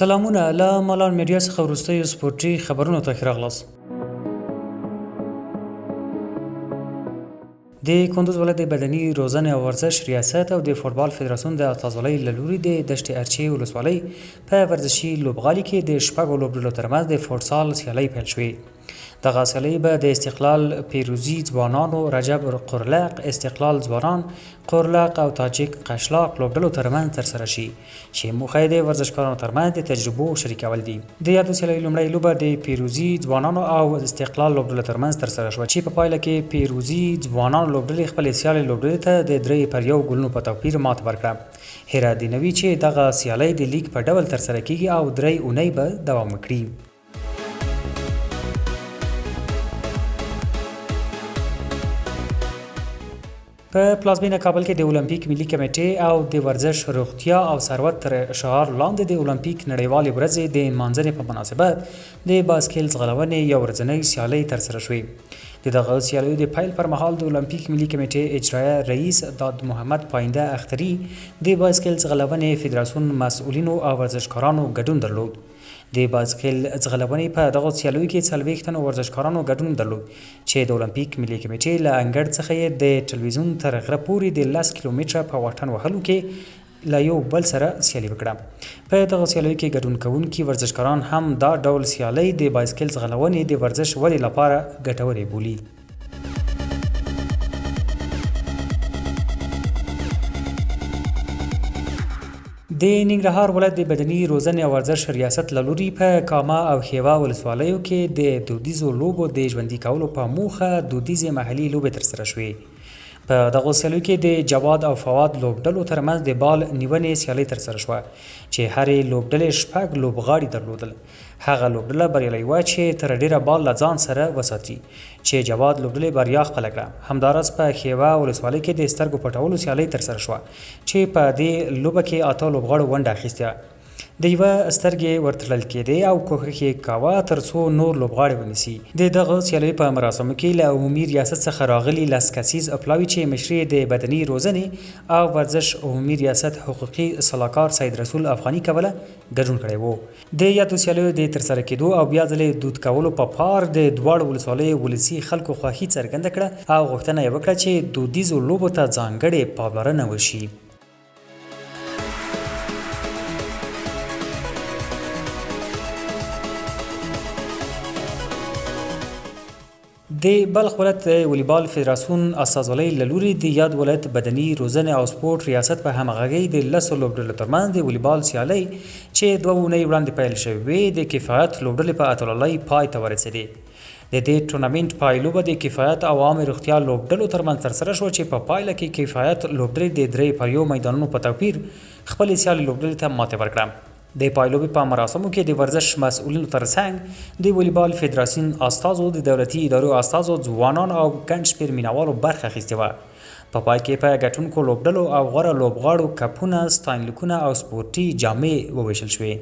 سلامونه له مالان میډیا څخه وروستیو سپورټي خبرونو ته ښه راغلاست. د کندوز ولایت د بدني روزنې او ورزش ریاست او د فوټبال فدراسیون د تازولۍ له لوري د دشت ارچي ولسوالۍ په ورزشي لوبغالي کې د شپږو لوبډلو ترمنځ د فوټسال سیالۍ پیل شوې. دغه سیالۍ به د استقلال پیروزي ځوانانو، رجب قرلق، استقلال ځوانان، قرلق او تاجک قشلاق لوبډلو ترمنځ ترسره شي چې موخه یې د ورزشکارانو ترمنځ د تجربو شریکول دي. د یادو سیالۍ لومړۍ لوبه د پیروزي ځوانانو او استقلال لوبډلو ترمنځ ترسره شوه چې په پایله کې پیروزي ځوانانو لوبډلې خپلې سیالۍ لوبډلې ته د 3-1 ګولونو په توپیر ماته ورکړه. هیره دي نوي چې دغه سیالۍ د لیګ په ډول ترسره کیږي او 3 اونۍ به دوام وکړي. په پلازمینه کابل کې د اولمپیک ملي کمیټې او د ورزش روغتیا او ثروت تر شعار لاندې د اولمپیک نړیوالې ورځې د نمانځنې په مناسبت د بایسکل ځغلونې یو ورځنۍ سیالۍ ترسره شوې. د دغه سیالیو د پیل پر مهال د اولمپیک ملي کمیټې اجرایه رئیس داد محمد پاینده اختري د بایسکل ځغلونې فدراسیون مسؤلینو او ورزشکارانو ګډون درلود. د بایسکل ځغلونې په دغه سیالیو کې 40 تنو ورزشکارانو ګډون درلود چې د اولمپیک ملي کمیټې له انګړ څخه یې د ټلویزیون تر غره پورې د 10 کیلومتره په واټن وهلو کې له یو بل سره سیالي وکړه. په دغه سیالیو کې ګډون کوونکي ورزشکاران هم دا ډول سیالۍ د بایسکل ځغلونې د ورزش ودې لپاره ګټورې بولي. د ننګرهار ولایت د بدني روزنې او ورزش ریاست له لوري په کامه او خیوا ولسوالیو کې د دودیزو لوبو د ژوندي کولو په موخه دودیزې محلي لوبې ترسره شوې. په دغه سیالیو کې د جواد او فواد لوبډلو ترمنځ د بال نیونې سیالۍ ترسره شوه چې هرې لوبډلې 6 لوبغاړي درلودل. هغه لوبډله بریالۍ وه چې تر ډیره بال له ځان سره وساتي چې جواد لوبډلې بریا خپله کړه. همداراز په خیوا ولسوالۍ کې د سترګو پټولو سیالۍ ترسره شوه چې په دې لوبه کې 8 لوبغاړو ونډه اخیسته. د یوه سترګې ورتړل کېدې او کوښښ یې کاوه تر څو نور لوبغاړي ونیسي. د دغه سیالۍ په مراسمو کې له عمومي ریاست څخه راغلي 10 کسیز اپلاوي چې مشري د بدني روزنې او ورزش عمومي ریاست حقوقي سلاکار سید رسول افغاني کوله ګډون کړی وو. د یادو سیالیو د ترسره کېدو او بیا ځلې دود کولو په پار د دواړو ولسوالیو ولسي خلکو خوښي څرګنده کړه او غوښتنه یې وکړه چې دودیزو لوبو ته ځانګړې پاملرنه وشي. د بلخ ولایت د والیبال فدراسیون استازولۍ له لوري د یاد ولایت بدني روزنې او سپورټ ریاست په همغږۍ د 10 لوبډلو ترمنځ د والیبال سیالۍ چې 2 اونۍ وړاندې پیل شوې د کفایت لوبډلې په اتلولۍ پای ته ورسېدې. د دې ټورنمنټ پایلوبه د کفایت او عامه روغتیا لوبډلو ترمنځ ترسره شوه چې په پایله کې کفایت لوبډلې د 3-1 میدانونو په توپیر خپلې سیالۍ لوبډلې ته ماتې ورکړه. د پایلوبې په مراسمو کې د ورزش مسؤلینو ترڅنګ د والیبال فدراسیون استازو، د دولتي ادارو استازو، ځوانانو او ګڼ شمېر مینوالو برخه اخیستې وه. په پای کې په ګټونکو لوبډلو او غوره لوبغاړو کپونه، ستاینلیکونه او سپورټي جامې وویشل شوې.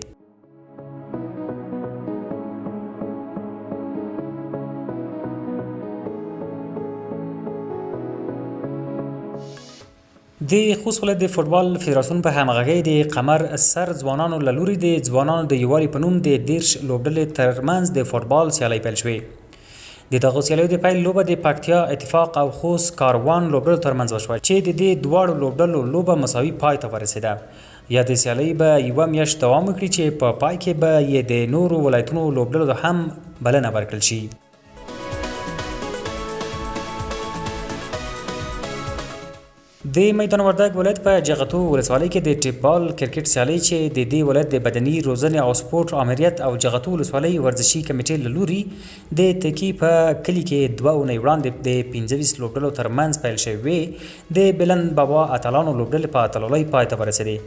د خوست ولایت د فوټبال فدراسیون په همغږۍ د قمر سر ځوانانو له لوري د ځوانانو د یووالي په نوم د 10 لوبډلې ترمنځ د فوټبال سیالۍ پیل شوې. د دغه سیالیو د پیل لوبه د پکتیا اتفاق او خوست کاروان لوبډلو ترمنځ وشوه چې د دې دواړو لوبډلو لوبه مساوي پای ته ورسېده. یا د سیالۍ به 1 میاشت دوام وکړي چې په پای کې به یې د نورو ولایتونو لوبډلو ته هم بلنه ورکړل شي. د میدان وردګ ولایت په جغتو ولسوالۍ کې د ټیپبال کرکټ سیالۍ چې د دې ولایت د بدني روزنې او سپورټ امریت او جغتو ولسوالۍ ورزشي کمیټې له لوري د تکی په کلي کې 2 اونۍ وړاندې د 25 لوبډلو ترمنځ پیل شوې. د بلند بابا اتلانو لوبډلې په اتلولۍ پای ته ورسېدې.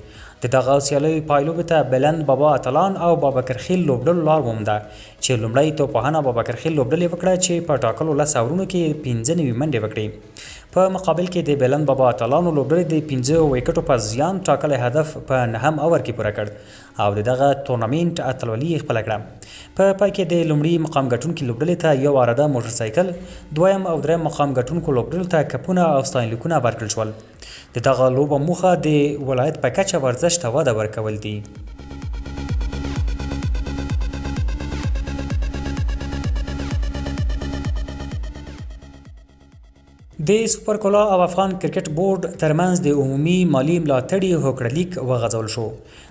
د دغه سیالیو پایلوبې ته بلند بابا اتلان او بابکرخیل لوبډلو لار ومونده چې لومړی توپخانه بابکرخیل لوبډلې وکړه چې په ټاکلو 10 اورونو کې 15 منډې وکړې. په مقابل کې د بلند بابا اتلانو لوبډلې د 15 وکټو په زیان ټاکلی هدف په 9 اور کې پوره کړ او دغه تورنمنټ اتلولي خپله کړه. په پای کې د لومړي مقام ګټونکي لوبډلې ته یو عراده موټرسایکل، دویم او دریم مقام ګټونکو لوبډلو ته کپونه او ستاینلیکونه ورکړل شول. د دغه لوبه موخه د ولایت په کچه ورزش ته وده ورکول دي. د سوپرکولا او افغان کرکټ بورډ ترمنځ د عمومي مالي ملاتړي هوکړلیک وغځول شو.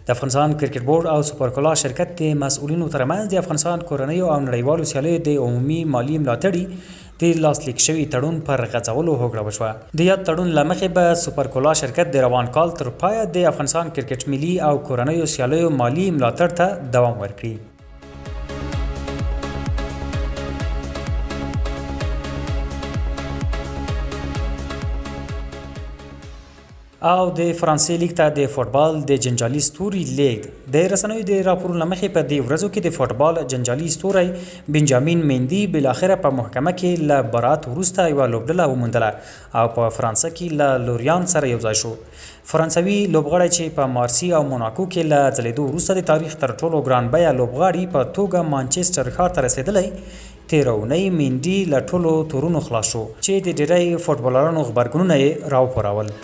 د افغانستان کرکټ بورډ او سوپرکولا شرکت د مسؤلینو ترمنځ د افغانستان کورنیو او نړیوالو سیالیو د عمومي مالي ملاتړي د لاسلیک شوي تړون پر غځولو هوکړه وشوه. د یاد تړون له مخې به سوپرکولا شرکت د روان کال تر پایه د افغانستان کرکټ ملي او کورنیو سیالیو مالي ملاتړ ته دوام ورکړي. او د فرانسې لیګ ته د فوټبال د جنجالي ستوري لیږد. د رسنیو د راپورونو له مخې په دې ورځو کې د فوټبال جنجالي ستوری بنجامین مندي بالاخره په محکمه کې له برات وروسته یوه لوبډله وموندله او په فرانسه کې له لوریان سره یوځای شو. فرانسوي لوبغاړی چې په مارسي او موناکو کې له ځلیدو وروسته د تاریخ تر ټولو ګران بیه لوبغاړي په توګه مانچسټر ښار ته رسېدلی، تېره اونۍ مندي له ټولو تورونو خلاص شو چې د ډېری فوټبالرانو غبرګونونه یې راوپارول.